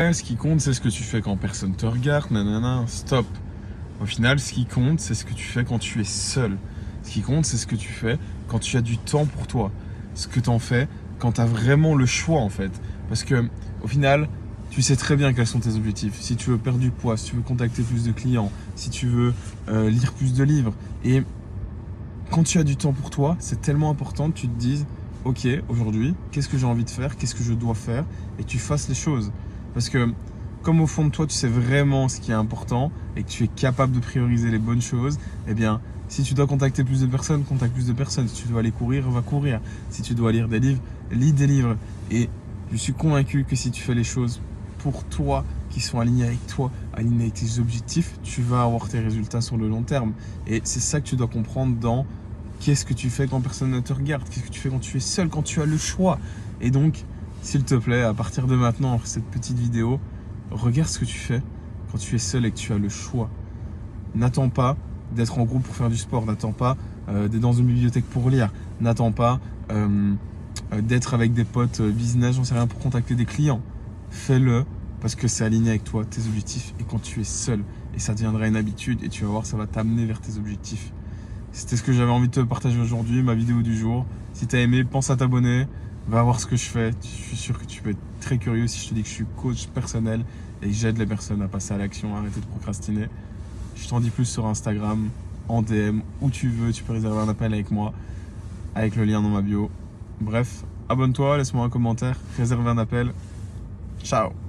Ce qui compte, c'est ce que tu fais quand personne te regarde, nanana, stop. Au final, ce qui compte, c'est ce que tu fais quand tu es seul. Ce qui compte, c'est ce que tu fais quand tu as du temps pour toi. Ce que tu en fais quand tu as vraiment le choix, en fait. Parce que, au final, tu sais très bien quels sont tes objectifs. Si tu veux perdre du poids, si tu veux contacter plus de clients, si tu veux lire plus de livres. Et quand tu as du temps pour toi, c'est tellement important que tu te dises, ok, aujourd'hui, qu'est-ce que j'ai envie de faire, qu'est-ce que je dois faire, et que tu fasses les choses. Parce que comme au fond de toi, tu sais vraiment ce qui est important et que tu es capable de prioriser les bonnes choses, eh bien, si tu dois contacter plus de personnes, contacte plus de personnes. Si tu dois aller courir, va courir. Si tu dois lire des livres, lis des livres. Et je suis convaincu que si tu fais les choses pour toi, qui sont alignés avec toi, alignés avec tes objectifs, tu vas avoir tes résultats sur le long terme. Et c'est ça que tu dois comprendre dans qu'est-ce que tu fais quand personne ne te regarde, qu'est-ce que tu fais quand tu es seul, quand tu as le choix. Et donc, s'il te plaît, à partir de maintenant, cette petite vidéo, regarde ce que tu fais quand tu es seul et que tu as le choix. N'attends pas d'être en groupe pour faire du sport, n'attends pas d'être dans une bibliothèque pour lire, n'attends pas d'être avec des potes business, j'en sais rien, pour contacter des clients. Fais-le parce que c'est aligné avec toi, tes objectifs, et quand tu es seul, et ça deviendra une habitude, et tu vas voir, ça va t'amener vers tes objectifs. C'était ce que j'avais envie de te partager aujourd'hui, ma vidéo du jour. Si t'as aimé, pense à t'abonner, va voir ce que je fais. Je suis sûr que tu peux être très curieux si je te dis que je suis coach personnel et que j'aide les personnes à passer à l'action, à arrêter de procrastiner. Je t'en dis plus sur Instagram, en DM, où tu veux. Tu peux réserver un appel avec moi, avec le lien dans ma bio. Bref, abonne-toi, laisse-moi un commentaire, réserve un appel. Ciao!